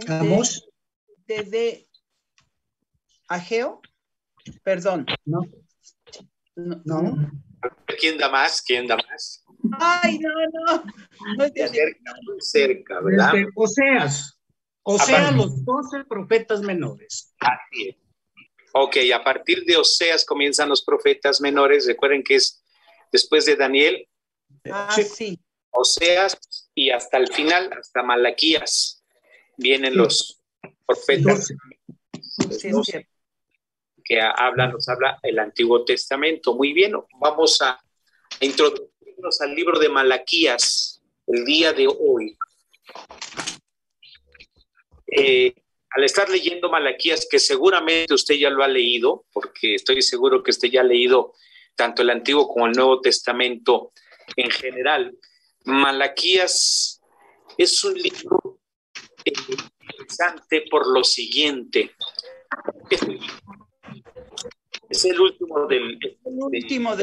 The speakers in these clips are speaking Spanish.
Amos. Desde Ageo, perdón. No. ¿Quién da más? ¿Quién da más? Ay, no. No es de Muy cerca, ¿verdad? Desde Oseas. Oseas, los 12 profetas menores. Así es. Ok, a partir de Oseas comienzan los profetas menores. Recuerden que es después de Daniel. Sí. Oseas y hasta el final, hasta Malaquías, vienen los profetas que nos habla el Antiguo Testamento. Muy bien, vamos a introducirnos al libro de Malaquías el día de hoy. Al estar leyendo Malaquías, que seguramente usted ya lo ha leído, porque estoy seguro que usted ya ha leído tanto el Antiguo como el Nuevo Testamento en general, Malaquías es un libro interesante por lo siguiente. Es el último de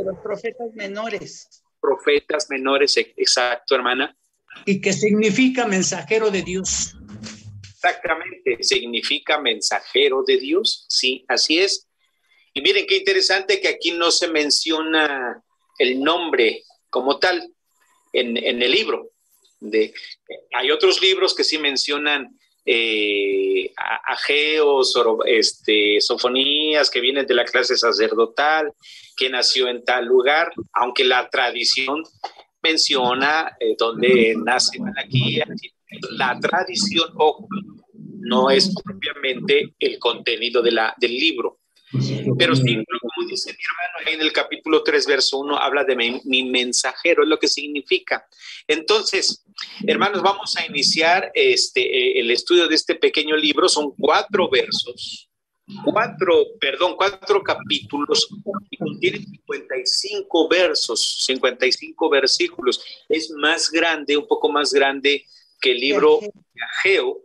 los profetas menores. Profetas menores, exacto, hermana. ¿Y qué significa mensajero de Dios? Exactamente, significa mensajero de Dios, sí, así es. Y miren qué interesante que aquí no se menciona el nombre como tal en el libro. Hay otros libros que sí mencionan Ageo, Sofonías, que vienen de la clase sacerdotal, que nació en tal lugar, aunque la tradición menciona donde nace Malaquías. La tradición, ojo, no es propiamente el contenido del libro. Pero sí, como dice mi hermano, ahí en el capítulo 3, verso 1, habla de mi mensajero, es lo que significa. Entonces, hermanos, vamos a iniciar el estudio de este pequeño libro. Son 4 capítulos, y contiene 55 versos, 55 versículos. Es más grande, un poco más grande que el libro de Ageo,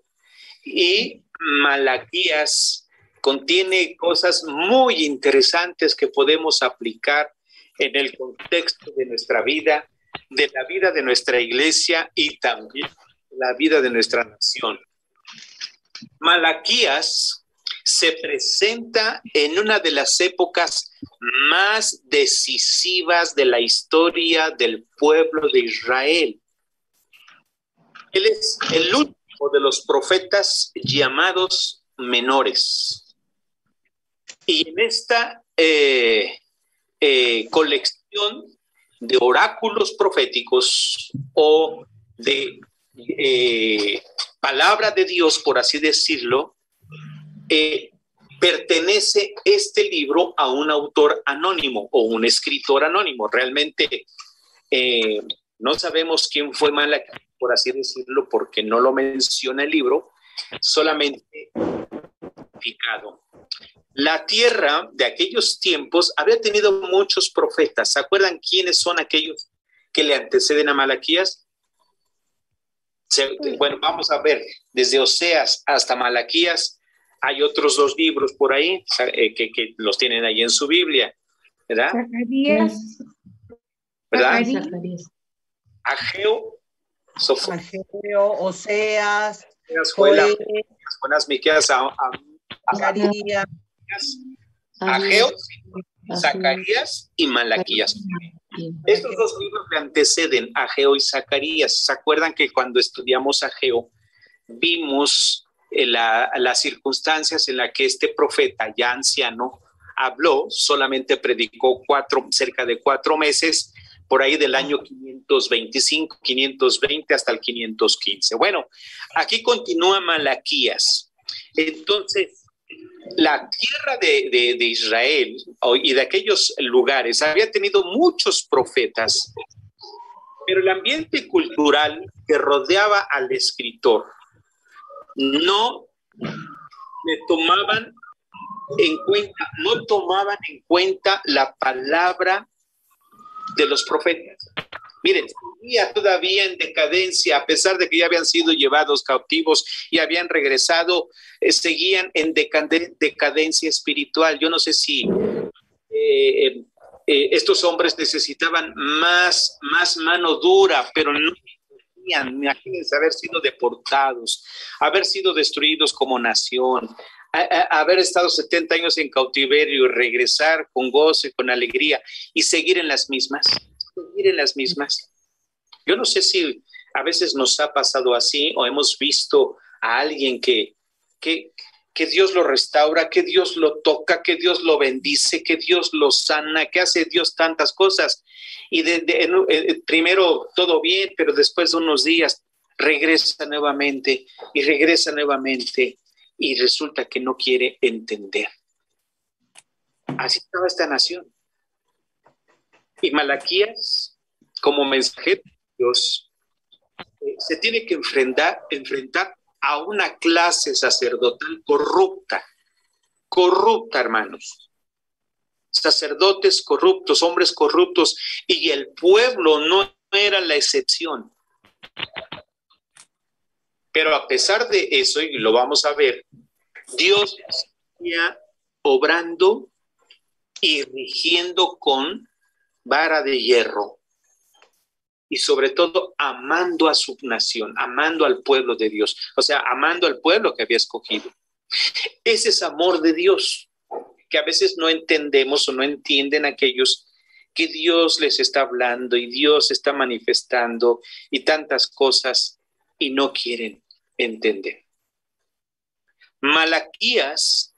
y Malaquías contiene cosas muy interesantes que podemos aplicar en el contexto de nuestra vida, de la vida de nuestra iglesia y también la vida de nuestra nación. Malaquías se presenta en una de las épocas más decisivas de la historia del pueblo de Israel. Él es el último de los profetas llamados menores. Y en esta colección de oráculos proféticos o de palabra de Dios, por así decirlo, pertenece este libro a un autor anónimo o un escritor anónimo. Realmente no sabemos quién fue Malaquías, por así decirlo, porque no lo menciona el libro, solamente identificado. La tierra de aquellos tiempos había tenido muchos profetas. ¿Se acuerdan quiénes son aquellos que le anteceden a Malaquías? Bueno, vamos a ver, desde Oseas hasta Malaquías hay otros 2 libros por ahí que los tienen ahí en su Biblia, ¿verdad? Zacarías. ¿Verdad? Ageo, Oseas, Jonás, Miqueas, Zacarías, Ageo, Zacarías y Malaquías. Estos 2 libros le anteceden a Ageo y Zacarías. ¿Se acuerdan que cuando estudiamos Ageo vimos las circunstancias en las que este profeta ya anciano habló? Solamente predicó cerca de 4 meses, por ahí del año 525, 520 hasta el 515. Bueno, aquí continúa Malaquías. Entonces, la tierra de Israel y de aquellos lugares había tenido muchos profetas, pero el ambiente cultural que rodeaba al escritor no tomaban en cuenta la palabra de los profetas. Miren, seguía todavía en decadencia, a pesar de que ya habían sido llevados cautivos y habían regresado, seguían en decadencia espiritual. Yo no sé si estos hombres necesitaban más mano dura, pero no Imagínense haber sido deportados, haber sido destruidos como nación, haber estado 70 años en cautiverio y regresar con gozo y con alegría y seguir en las mismas. Yo no sé si a veces nos ha pasado así o hemos visto a alguien que Dios lo restaura, que Dios lo toca, que Dios lo bendice, que Dios lo sana, que hace Dios tantas cosas. Y primero todo bien, pero después de unos días regresa nuevamente y resulta que no quiere entender. Así estaba esta nación. Y Malaquías, como mensajero de Dios, se tiene que enfrentar a una clase sacerdotal corrupta, hermanos. Sacerdotes corruptos, hombres corruptos, y el pueblo no era la excepción. Pero a pesar de eso, y lo vamos a ver, Dios seguía obrando y rigiendo con vara de hierro. Y sobre todo amando a su nación, amando al pueblo de Dios, o sea, amando al pueblo que había escogido. Ese es amor de Dios, que a veces no entendemos o no entienden aquellos que Dios les está hablando y Dios está manifestando y tantas cosas y no quieren entender. Malaquías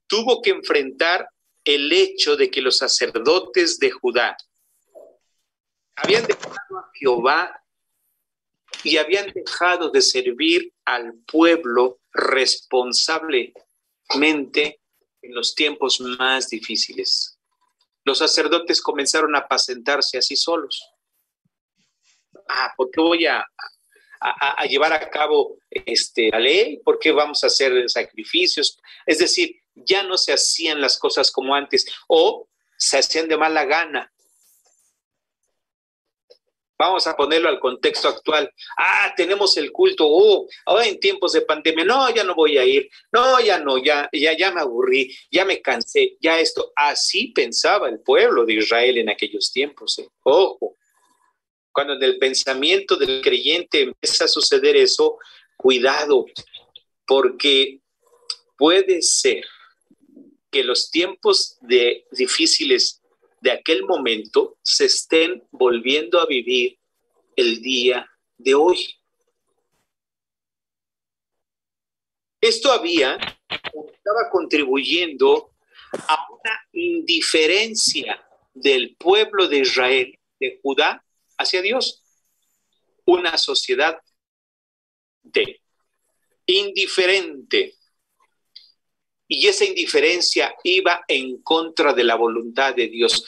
tuvo que enfrentar el hecho de que los sacerdotes de Judá habían dejado a Jehová y habían dejado de servir al pueblo responsablemente en los tiempos más difíciles. Los sacerdotes comenzaron a apacentarse así solos. ¿Por qué voy a llevar a cabo la ley? ¿Por qué vamos a hacer sacrificios? Es decir, ya no se hacían las cosas como antes o se hacían de mala gana. Vamos a ponerlo al contexto actual. Tenemos el culto. Ahora en tiempos de pandemia. No, ya no voy a ir. No, ya no, ya me aburrí. Ya me cansé. Ya esto. Así pensaba el pueblo de Israel en aquellos tiempos. Ojo. Cuando en el pensamiento del creyente empieza a suceder eso, cuidado, porque puede ser que los tiempos difíciles de aquel momento se estén volviendo a vivir el día de hoy. Esto estaba contribuyendo a una indiferencia del pueblo de Israel, de Judá, hacia Dios. Una sociedad indiferente. Y esa indiferencia iba en contra de la voluntad de Dios.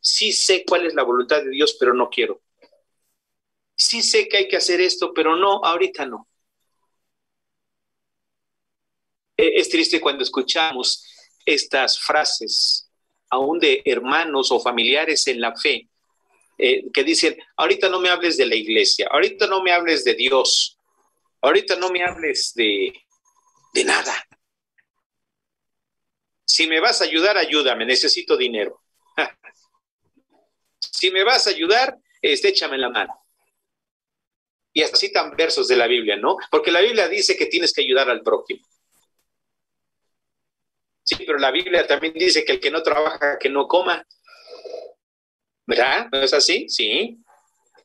Sí sé cuál es la voluntad de Dios, pero no quiero. Sí sé que hay que hacer esto, pero no, ahorita no. Es triste cuando escuchamos estas frases, aún de hermanos o familiares en la fe, que dicen, ahorita no me hables de la iglesia, ahorita no me hables de Dios, ahorita no me hables de nada. Si me vas a ayudar, ayúdame, necesito dinero. Si me vas a ayudar, échame la mano. Y así citan versos de la Biblia, ¿no? Porque la Biblia dice que tienes que ayudar al prójimo. Sí, pero la Biblia también dice que el que no trabaja, que no coma. ¿Verdad? ¿No es así? Sí.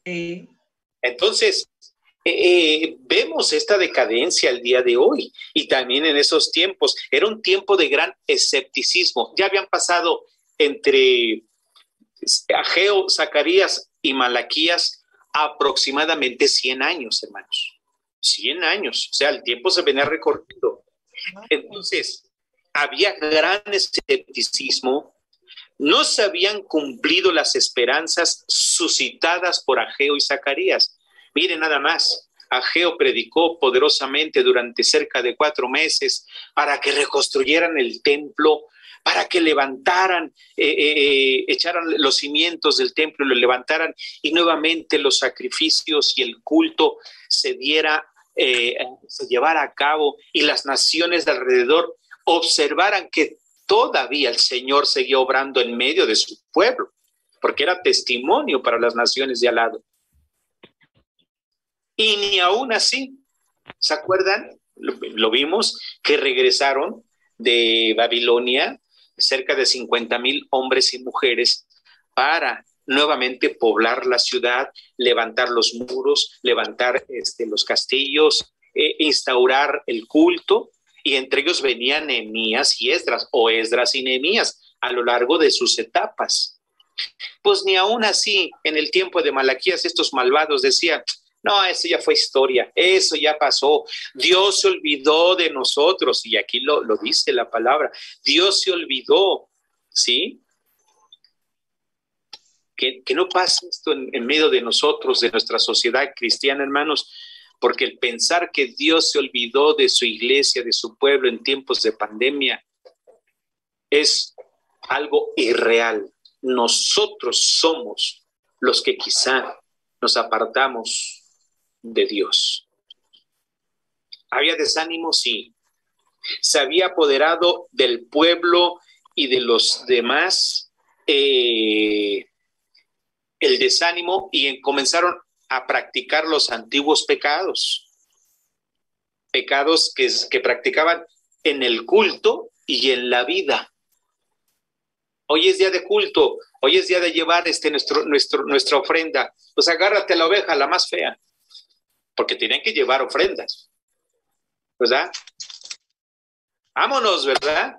Sí. Entonces, vemos esta decadencia el día de hoy y también en esos tiempos. Era un tiempo de gran escepticismo. Ya habían pasado entre Ageo, Zacarías y Malaquías aproximadamente 100 años, hermanos. 100 años. O sea, el tiempo se venía recorriendo. Entonces, había gran escepticismo. No se habían cumplido las esperanzas suscitadas por Ageo y Zacarías. Miren nada más, Ageo predicó poderosamente durante cerca de 4 meses para que reconstruyeran el templo, para que levantaran, echaran los cimientos del templo, lo levantaran y nuevamente los sacrificios y el culto se llevara a cabo y las naciones de alrededor observaran que todavía el Señor seguía obrando en medio de su pueblo, porque era testimonio para las naciones de al lado. Y ni aún así, ¿se acuerdan? Lo vimos, que regresaron de Babilonia cerca de 50,000 hombres y mujeres para nuevamente poblar la ciudad, levantar los muros, levantar los castillos, instaurar el culto, y entre ellos venían Nehemías y Esdras, o Esdras y Nehemías, a lo largo de sus etapas. Pues ni aún así, en el tiempo de Malaquías, estos malvados decían: no, eso ya fue historia, eso ya pasó, Dios se olvidó de nosotros, y aquí lo dice la palabra, Dios se olvidó, ¿sí? Que no pase esto en medio de nosotros, de nuestra sociedad cristiana, hermanos, porque el pensar que Dios se olvidó de su iglesia, de su pueblo en tiempos de pandemia, es algo irreal. Nosotros somos los que quizá nos apartamos de Dios. Había desánimo, sí. Se había apoderado del pueblo y de los demás el desánimo, y comenzaron a practicar los antiguos pecados que practicaban en el culto y en la vida. Hoy es día de culto, hoy es día de llevar nuestra ofrenda. Pues agárrate a la oveja, la más fea, porque tienen que llevar ofrendas, ¿verdad? Vámonos, ¿verdad?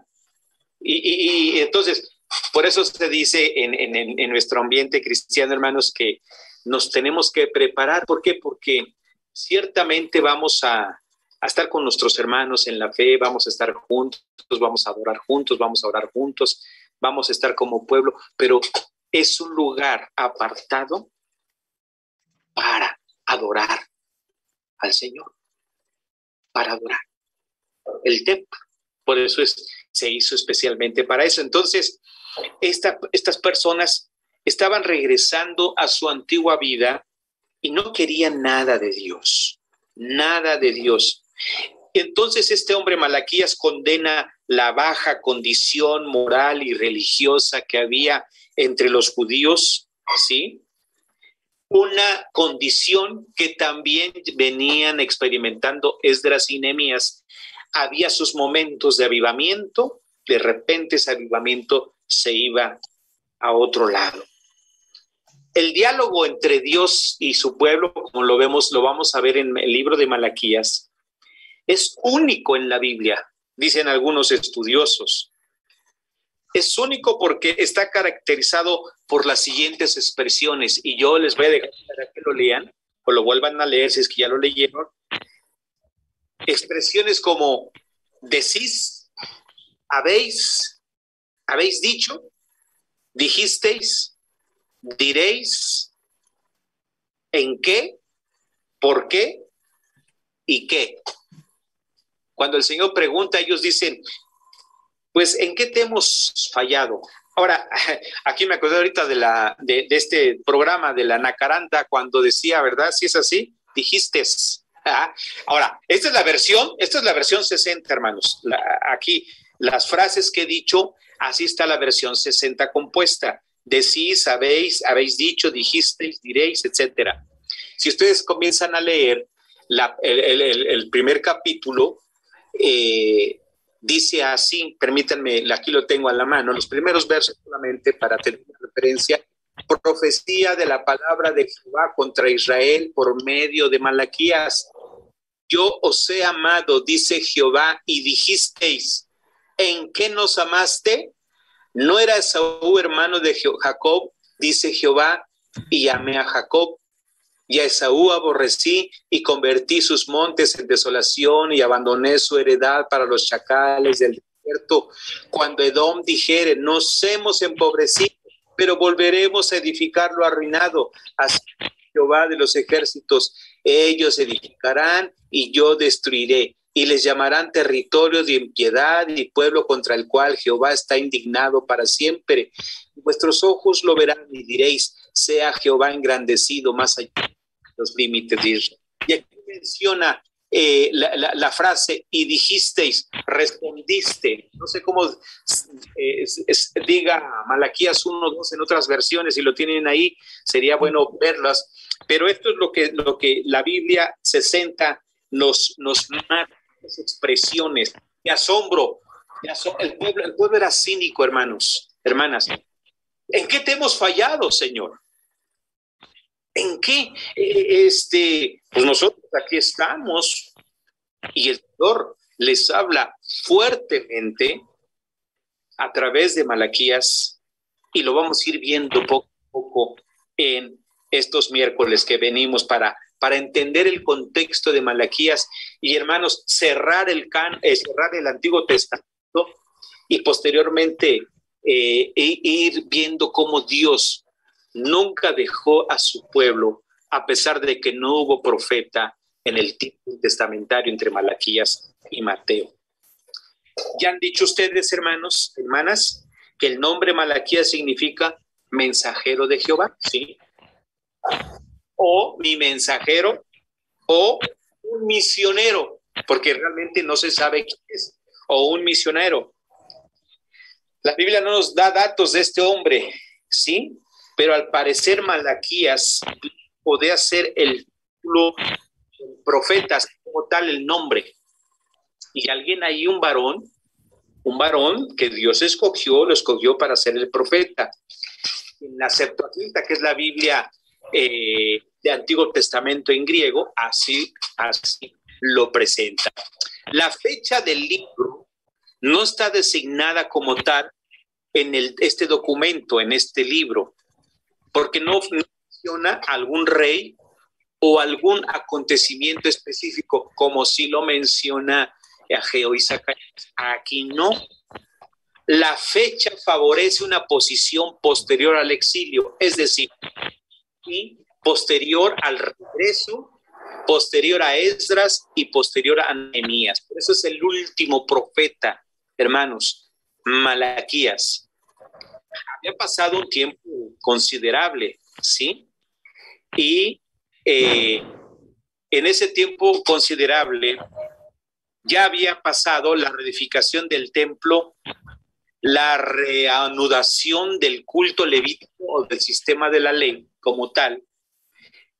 Y entonces, por eso se dice en nuestro ambiente cristiano, hermanos, que nos tenemos que preparar. ¿Por qué? Porque ciertamente vamos a estar con nuestros hermanos en la fe, vamos a estar juntos, vamos a adorar juntos, vamos a orar juntos, vamos a estar como pueblo, pero es un lugar apartado para adorar al Señor, para adorar el templo. Por eso se hizo especialmente para eso. Entonces, estas personas estaban regresando a su antigua vida y no querían nada de Dios, nada de Dios. Entonces este hombre Malaquías condena la baja condición moral y religiosa que había entre los judíos, ¿sí? Una condición que también venían experimentando Esdras y Nehemías. Había sus momentos de avivamiento, de repente ese avivamiento se iba a otro lado. El diálogo entre Dios y su pueblo, como lo vamos a ver en el libro de Malaquías, es único en la Biblia, dicen algunos estudiosos. Es único porque está caracterizado por las siguientes expresiones, y yo les voy a dejar para que lo lean o lo vuelvan a leer si es que ya lo leyeron. Expresiones como decís, habéis dicho, dijisteis, diréis, en qué, por qué y qué. Cuando el Señor pregunta, ellos dicen, pues, ¿en qué te hemos fallado? Ahora, aquí me acordé ahorita de este programa de la Nacaranta, cuando decía, ¿verdad? Si es así, dijiste. Ahora, esta es la versión 60, hermanos. Aquí, las frases que he dicho, así está la versión 60 compuesta. Decís, habéis dicho, dijisteis, diréis, etcétera. Si ustedes comienzan a leer el primer capítulo, dice así, permítanme, aquí lo tengo a la mano, los primeros versos solamente para tener una referencia: profecía de la palabra de Jehová contra Israel por medio de Malaquías. Yo os he amado, dice Jehová, y dijisteis, ¿en qué nos amaste? ¿No era Esaú hermano de Jacob? Dice Jehová, y amé a Jacob, y a Esaú aborrecí, y convertí sus montes en desolación, y abandoné su heredad para los chacales del desierto. Cuando Edom dijere, nos hemos empobrecido, pero volveremos a edificar lo arruinado, así Jehová de los ejércitos, ellos edificarán y yo destruiré, y les llamarán territorio de impiedad y pueblo contra el cual Jehová está indignado para siempre. Vuestros ojos lo verán y diréis, sea Jehová engrandecido más allá de los límites de Israel. Y aquí menciona la frase, y dijisteis, respondiste. No sé cómo diga Malaquías 1:2 en otras versiones, si lo tienen ahí, sería bueno verlas. Pero esto es lo que la Biblia 60 nos marca, las expresiones de asombro. El pueblo era cínico, hermanos, hermanas. ¿En qué te hemos fallado, Señor? ¿En qué? Pues nosotros aquí estamos y el Señor les habla fuertemente a través de Malaquías, y lo vamos a ir viendo poco a poco en estos miércoles que venimos para entender el contexto de Malaquías y, hermanos, cerrar el Antiguo Testamento y posteriormente ir viendo cómo Dios nunca dejó a su pueblo, a pesar de que no hubo profeta en el tiempo testamentario entre Malaquías y Mateo. Ya han dicho ustedes, hermanos, hermanas, que el nombre Malaquías significa mensajero de Jehová, ¿sí? O mi mensajero, o un misionero, porque realmente no se sabe quién es, o un misionero. La Biblia no nos da datos de este hombre, ¿sí? Pero al parecer Malaquías podía ser el profeta, como tal el nombre. Y alguien ahí, un varón que Dios lo escogió para ser el profeta. En la Septuaginta, que es la Biblia de Antiguo Testamento en griego, así lo presenta. La fecha del libro no está designada como tal en este documento, en este libro, porque no menciona algún rey o algún acontecimiento específico, como si lo menciona Ageo y Zacarías. Aquí no. La fecha favorece una posición posterior al exilio, es decir, y posterior al regreso, posterior a Esdras y posterior a Nehemías. Por eso es el último profeta, hermanos, Malaquías. Había pasado un tiempo considerable, ¿sí? Y en ese tiempo considerable ya había pasado la reedificación del templo, la reanudación del culto levítico o del sistema de la ley como tal,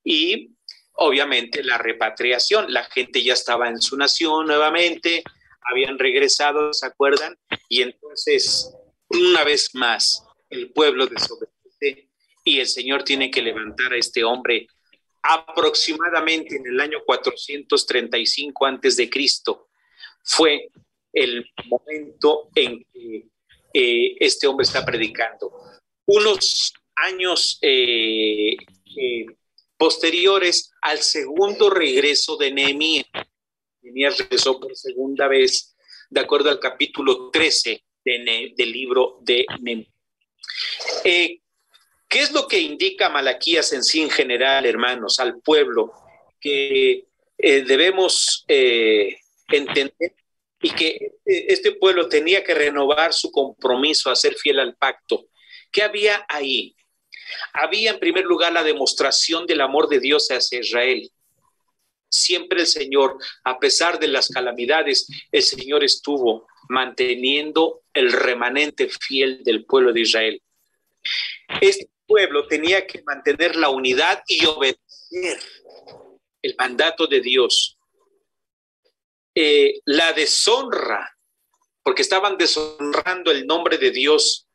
y obviamente la repatriación. La gente ya estaba en su nación nuevamente, habían regresado, ¿se acuerdan? Y entonces, una vez más, el pueblo desobedece y el Señor tiene que levantar a este hombre aproximadamente en el año 435 antes de Cristo. Fue el momento en que este hombre está predicando. Unos años posteriores al segundo regreso de Nehemías. Nehemías regresó por segunda vez, de acuerdo al capítulo 13 del libro de Nehemías. ¿Qué es lo que indica Malaquías en sí en general, hermanos, al pueblo? Que debemos entender y que este pueblo tenía que renovar su compromiso a ser fiel al pacto. ¿Qué había ahí? Había en primer lugar la demostración del amor de Dios hacia Israel. Siempre el Señor, a pesar de las calamidades, el Señor estuvo manteniendo el remanente fiel del pueblo de Israel. Este pueblo tenía que mantener la unidad y obedecer el mandato de Dios. La deshonra, porque estaban deshonrando el nombre de Dios,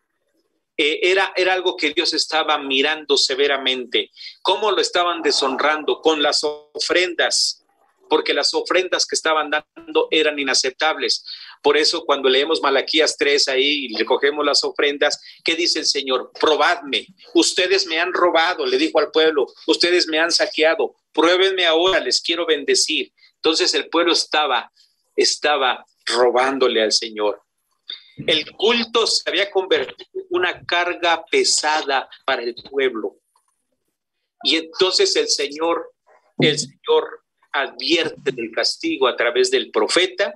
era algo que Dios estaba mirando severamente. ¿Cómo lo estaban deshonrando? Con las ofrendas, porque las ofrendas que estaban dando eran inaceptables. Por eso cuando leemos Malaquías 3 ahí y recogemos las ofrendas, ¿qué dice el Señor? Probadme, ustedes me han robado, le dijo al pueblo, ustedes me han saqueado, pruébenme ahora, les quiero bendecir. Entonces el pueblo estaba robándole al Señor. El culto se había convertido en una carga pesada para el pueblo. Y entonces el Señor advierte del castigo a través del profeta,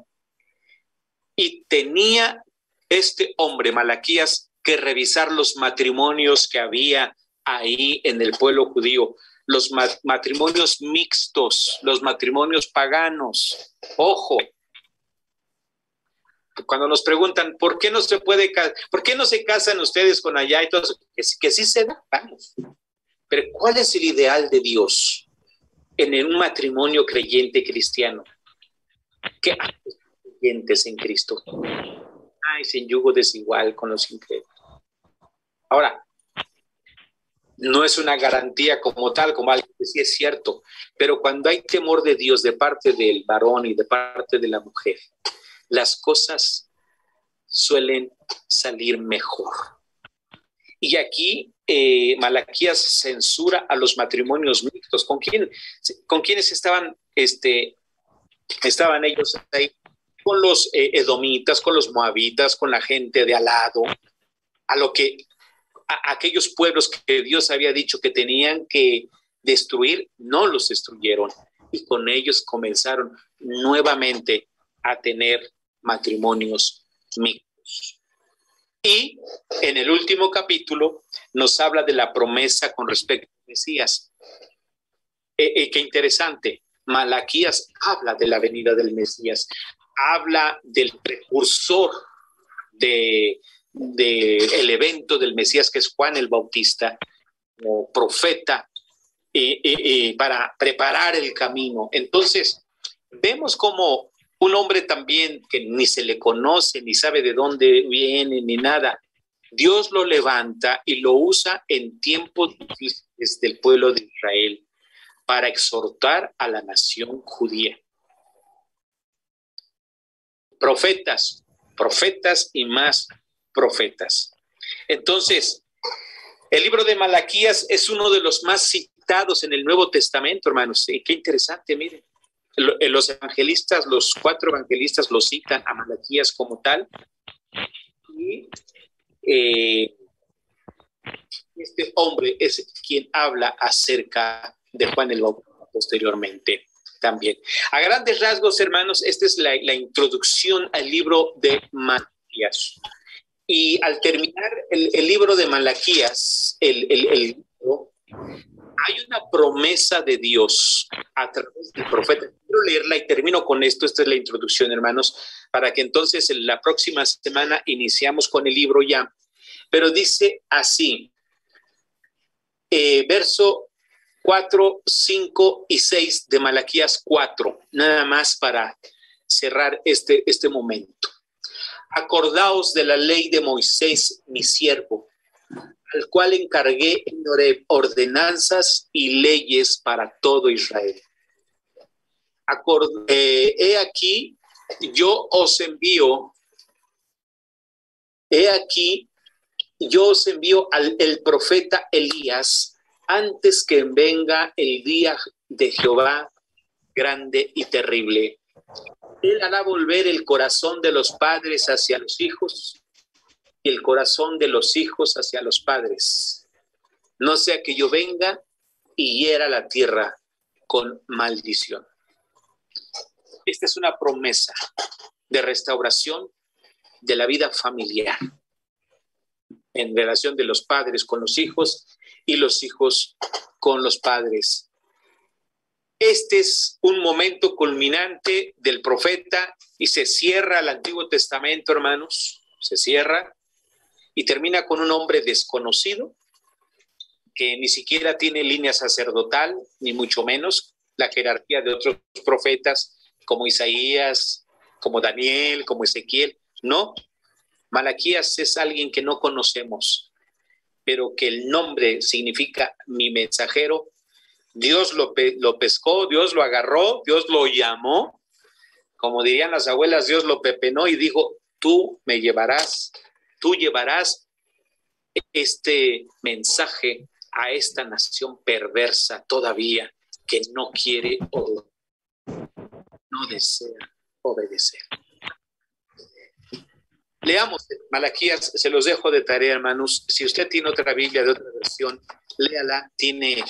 y tenía este hombre, Malaquías, que revisar los matrimonios que había ahí en el pueblo judío, los matrimonios mixtos, los matrimonios paganos. Ojo, cuando nos preguntan, ¿por qué no se casan ustedes con allá? Y todo eso, que sí se da, vamos. Pero ¿cuál es el ideal de Dios en un matrimonio creyente cristiano? Que ambos creyentes en Cristo. Ay, sin yugo desigual con los incrédulos. Ahora, no es una garantía como tal, como algo que sí es cierto, pero cuando hay temor de Dios de parte del varón y de parte de la mujer, las cosas suelen salir mejor. Y aquí Malaquías censura a los matrimonios mixtos. ¿Con quiénes estaban ellos ahí? Con los edomitas, con los moabitas, con la gente de al lado, aquellos pueblos que Dios había dicho que tenían que destruir, no los destruyeron. Y con ellos comenzaron nuevamente a tener matrimonios mixtos. Y en el último capítulo nos habla de la promesa con respecto al Mesías. Qué interesante. Malaquías habla de la venida del Mesías, habla del precursor del evento del Mesías, que es Juan el Bautista, como profeta, para preparar el camino. Entonces, vemos como un hombre también que ni se le conoce, ni sabe de dónde viene, ni nada, Dios lo levanta y lo usa en tiempos difíciles del pueblo de Israel para exhortar a la nación judía. Profetas y más profetas. Entonces, el libro de Malaquías es uno de los más citados en el Nuevo Testamento, hermanos. Qué interesante, miren. Los evangelistas, los 4 evangelistas lo citan a Malaquías como tal. Y este hombre es quien habla acerca de Juan el Bautista posteriormente también. A grandes rasgos, hermanos, esta es la introducción al libro de Malaquías. Y al terminar el libro de Malaquías, el libro, hay una promesa de Dios a través del profeta. Quiero leerla y termino con esto. Esta es la introducción, hermanos, para que entonces en la próxima semana iniciamos con el libro ya. Pero dice así, verso 4, 5 y 6 de Malaquías 4, nada más para cerrar este momento. Acordaos de la ley de Moisés, mi siervo, al cual encargué en Horeb ordenanzas y leyes para todo Israel. He aquí, yo os envío al profeta Elías antes que venga el día de Jehová grande y terrible. Él hará volver el corazón de los padres hacia los hijos y el corazón de los hijos hacia los padres. No sea que yo venga y hiera la tierra con maldición. Esta es una promesa de restauración de la vida familiar en relación de los padres con los hijos y los hijos con los padres. Este es un momento culminante del profeta y se cierra el Antiguo Testamento, hermanos, se cierra y termina con un hombre desconocido que ni siquiera tiene línea sacerdotal, ni mucho menos la jerarquía de otros profetas como Isaías, como Daniel, como Ezequiel. No, Malaquías es alguien que no conocemos, pero que el nombre significa mi mensajero. Dios lo pescó, Dios lo agarró, Dios lo llamó. Como dirían las abuelas, Dios lo pepenó y dijo, tú llevarás este mensaje a esta nación perversa todavía que no quiere o no desea obedecer. Leamos Malaquías, se los dejo de tarea, hermanos. Si usted tiene otra Biblia de otra versión, léala, tiene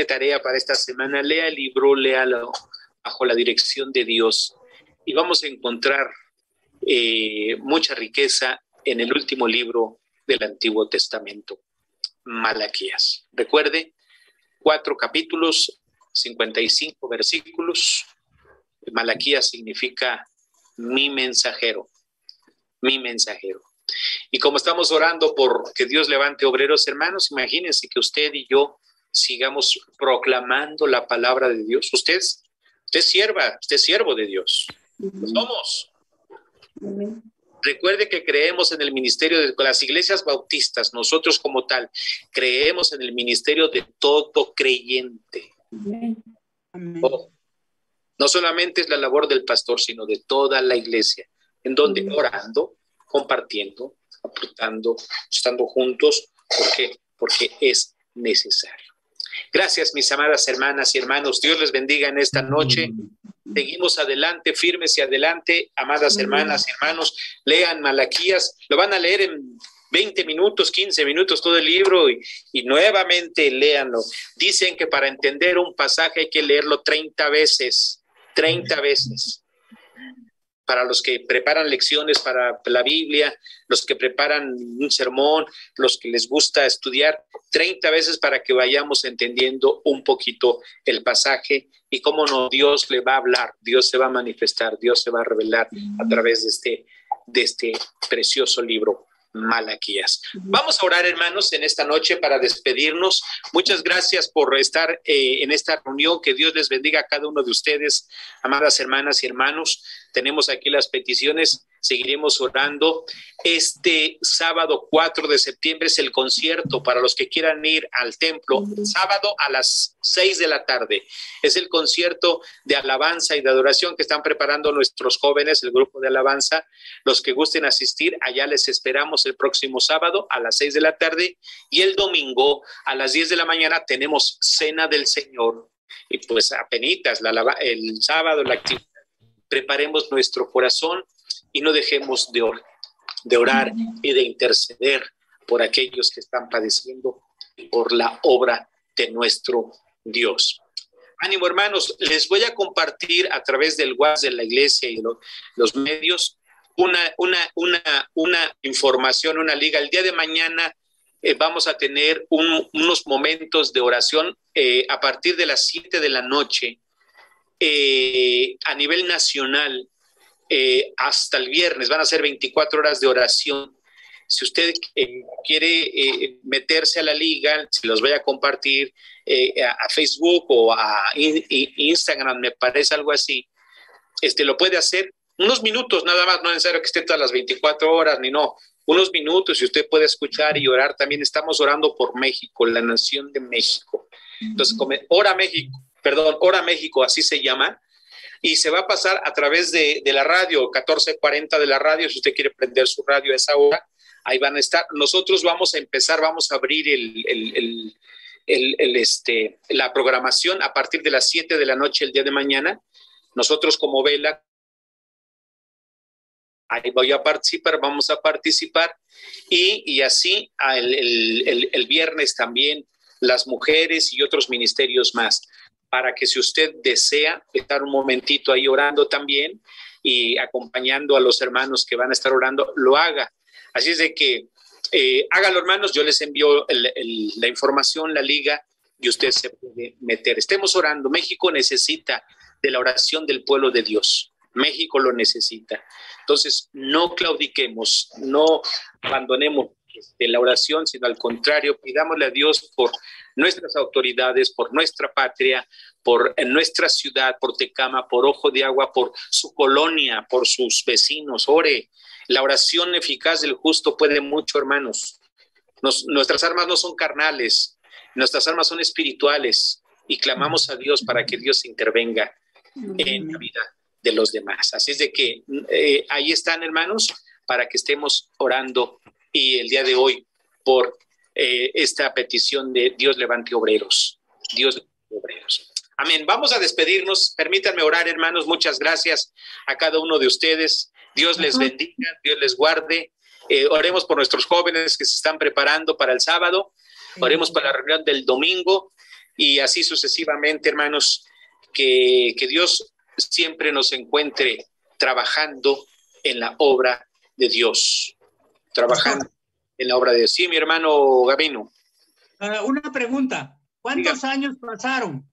tarea para esta semana. Lea el libro, léalo bajo la dirección de Dios y vamos a encontrar mucha riqueza en el último libro del Antiguo Testamento, Malaquías. Recuerde, 4 capítulos, 55 versículos. Malaquías significa mi mensajero, mi mensajero. Y como estamos orando por que Dios levante obreros, hermanos, imagínense que usted y yo sigamos proclamando la palabra de Dios. Usted es siervo de Dios. Lo somos. Recuerde que creemos en el ministerio de las iglesias bautistas, nosotros como tal, creemos en el ministerio de todo creyente. Amén. No solamente es la labor del pastor, sino de toda la iglesia, en donde orando, compartiendo, aportando, estando juntos. ¿Por qué? Porque es necesario. Gracias, mis amadas hermanas y hermanos. Dios les bendiga en esta noche. Seguimos adelante, firmes y adelante, amadas hermanas y hermanos. Lean Malaquías, lo van a leer en 20 minutos, 15 minutos todo el libro y nuevamente léanlo. Dicen que para entender un pasaje hay que leerlo 30 veces, 30 veces. Para los que preparan lecciones para la Biblia, los que preparan un sermón, los que les gusta estudiar, 30 veces para que vayamos entendiendo un poquito el pasaje y cómo no, Dios le va a hablar, Dios se va a manifestar, Dios se va a revelar a través de este precioso libro, Malaquías. Vamos a orar, hermanos, en esta noche para despedirnos. Muchas gracias por estar en esta reunión. Que Dios les bendiga a cada uno de ustedes, amadas hermanas y hermanos. Tenemos aquí las peticiones, seguiremos orando. Este sábado 4 de septiembre es el concierto para los que quieran ir al templo, sábado a las 6 de la tarde. Es el concierto de alabanza y de adoración que están preparando nuestros jóvenes, el grupo de alabanza. Los que gusten asistir, allá les esperamos el próximo sábado a las 6 de la tarde, y el domingo a las 10 de la mañana tenemos Cena del Señor. Y pues apenitas el sábado la actividad. Preparemos nuestro corazón y no dejemos de orar y de interceder por aquellos que están padeciendo y por la obra de nuestro Dios. Ánimo, hermanos, les voy a compartir a través del WhatsApp de la iglesia y de los medios una información, una liga. El día de mañana vamos a tener unos momentos de oración a partir de las 7 de la noche. A nivel nacional, hasta el viernes van a ser 24 horas de oración. Si usted quiere meterse a la liga, se los voy a compartir a Facebook o a Instagram, me parece, algo así. Lo puede hacer unos minutos nada más, no es necesario que esté todas las 24 horas, ni no, unos minutos, y usted puede escuchar y orar. También estamos orando por México, la nación de México. Entonces, Ora México, así se llama, y se va a pasar a través de la radio, 1440 de la radio. Si usted quiere prender su radio a esa hora, ahí van a estar. Nosotros vamos a abrir la programación a partir de las 7 de la noche el día de mañana. Nosotros como Vela, ahí vamos a participar, y así el viernes también las mujeres y otros ministerios más, para que si usted desea estar un momentito ahí orando también y acompañando a los hermanos que van a estar orando, lo haga. Así es de que hágalo, hermanos. Yo les envío la información, la liga, y usted se puede meter. Estemos orando. México necesita de la oración del pueblo de Dios. México lo necesita. Entonces, no claudiquemos, no abandonemos la oración, sino al contrario, pidámosle a Dios por nuestras autoridades, por nuestra patria, por nuestra ciudad, por Tecama, por Ojo de Agua, por su colonia, por sus vecinos. Ore. La oración eficaz del justo puede mucho, hermanos. Nuestras armas no son carnales, nuestras armas son espirituales, y clamamos a Dios para que Dios intervenga en la vida de los demás. Así es de que ahí están, hermanos, para que estemos orando, y el día de hoy por esta petición de Dios levante obreros. Dios levante obreros. Amén. Vamos a despedirnos. Permítanme orar, hermanos. Muchas gracias a cada uno de ustedes. Dios les bendiga, Dios les guarde. Oremos por nuestros jóvenes que se están preparando para el sábado. Oremos para la reunión del domingo, y así sucesivamente, hermanos. Que Dios siempre nos encuentre trabajando en la obra de Dios. Trabajando en la obra de Dios. Sí, mi hermano Gabino. Una pregunta. ¿Cuántos años pasaron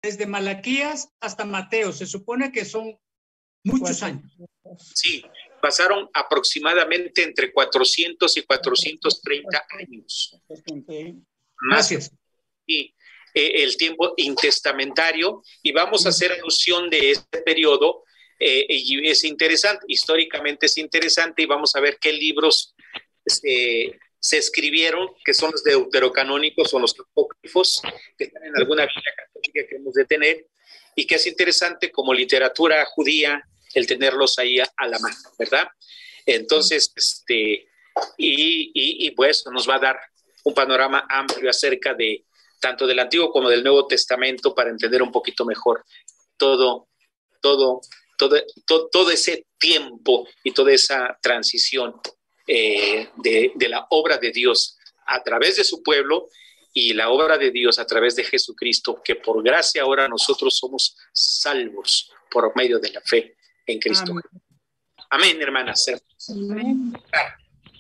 desde Malaquías hasta Mateo? Se supone que son muchos años. Sí, Pasaron aproximadamente entre 400 y 430 años. Gracias. Y el tiempo intestamentario, y vamos a hacer alusión de este periodo, y es interesante, históricamente es interesante, y vamos a ver qué libros se escribieron, que son los deuterocanónicos o los apócrifos, que están en alguna Biblia católica que hemos de tener, y que es interesante como literatura judía el tenerlos ahí a la mano, ¿verdad? Entonces, pues nos va a dar un panorama amplio acerca de tanto del Antiguo como del Nuevo Testamento para entender un poquito mejor todo ese tiempo y toda esa transición de la obra de Dios a través de su pueblo y la obra de Dios a través de Jesucristo, que por gracia ahora nosotros somos salvos por medio de la fe en Cristo. Amén, hermanas. Amén.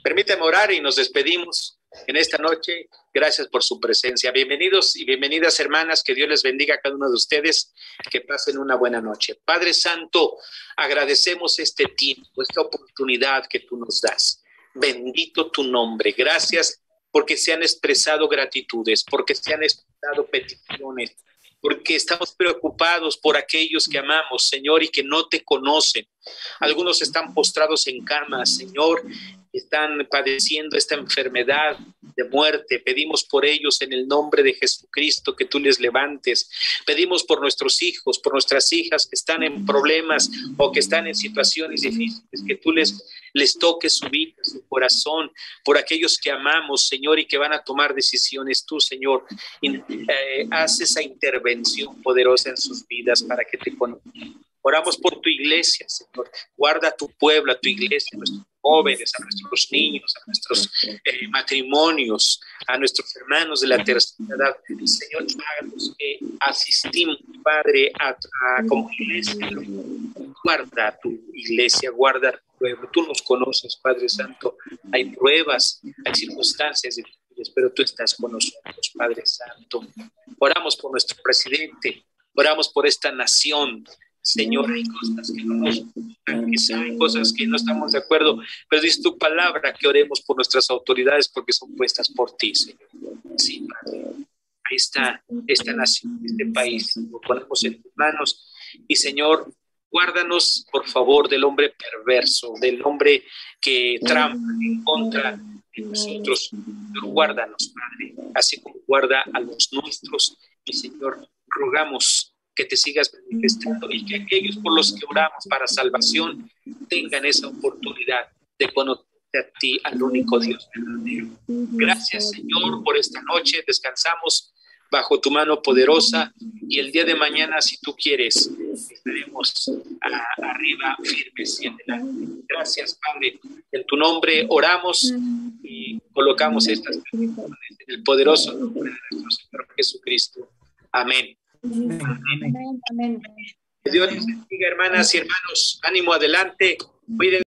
Permítame orar y nos despedimos en esta noche. Gracias por su presencia. Bienvenidos y bienvenidas, hermanas. Que Dios les bendiga a cada uno de ustedes. Que pasen una buena noche. Padre Santo, agradecemos este tiempo, esta oportunidad que tú nos das. Bendito tu nombre. Gracias porque se han expresado gratitudes, porque se han expresado peticiones, porque estamos preocupados por aquellos que amamos, Señor, y que no te conocen. Algunos están postrados en cama, Señor, están padeciendo esta enfermedad de muerte. Pedimos por ellos en el nombre de Jesucristo que tú les levantes. Pedimos por nuestros hijos, por nuestras hijas que están en problemas o que están en situaciones difíciles, que tú les toques su vida, su corazón, por aquellos que amamos, Señor, y que van a tomar decisiones. Tú, Señor, haz esa intervención poderosa en sus vidas para que te conozcan. Oramos por tu iglesia, Señor. Guarda a tu pueblo, a tu iglesia, a nuestros jóvenes, a nuestros niños, a nuestros matrimonios, a nuestros hermanos de la tercera edad. Señor, háganos que asistimos, Padre, como iglesia. Guarda a tu iglesia, guarda a tu pueblo. Tú nos conoces, Padre Santo. Hay pruebas, hay circunstancias difíciles, pero tú estás con nosotros, Padre Santo. Oramos por nuestro presidente, oramos por esta nación. Señor, hay cosas que no nos gustan, hay cosas que no estamos de acuerdo, pero dice tu palabra que oremos por nuestras autoridades porque son puestas por ti, Señor. Sí, Padre. Ahí está esta nación, este país, lo ponemos en tus manos. Y Señor, guárdanos, por favor, del hombre perverso, del hombre que trampa en contra de nosotros. Pero guárdanos, Padre, así como guarda a los nuestros. Y Señor, rogamos que te sigas manifestando y que aquellos por los que oramos para salvación tengan esa oportunidad de conocerte a ti, al único Dios verdadero. Gracias, Señor, por esta noche. Descansamos bajo tu mano poderosa y el día de mañana, si tú quieres, estaremos arriba firmes y adelante. Gracias, Padre. En tu nombre oramos y colocamos estas peticiones en el poderoso nombre de nuestro Señor Jesucristo. Amén. Amén. Amén. Que Dios les bendiga, hermanas y hermanos. Ánimo, adelante. Cuiden.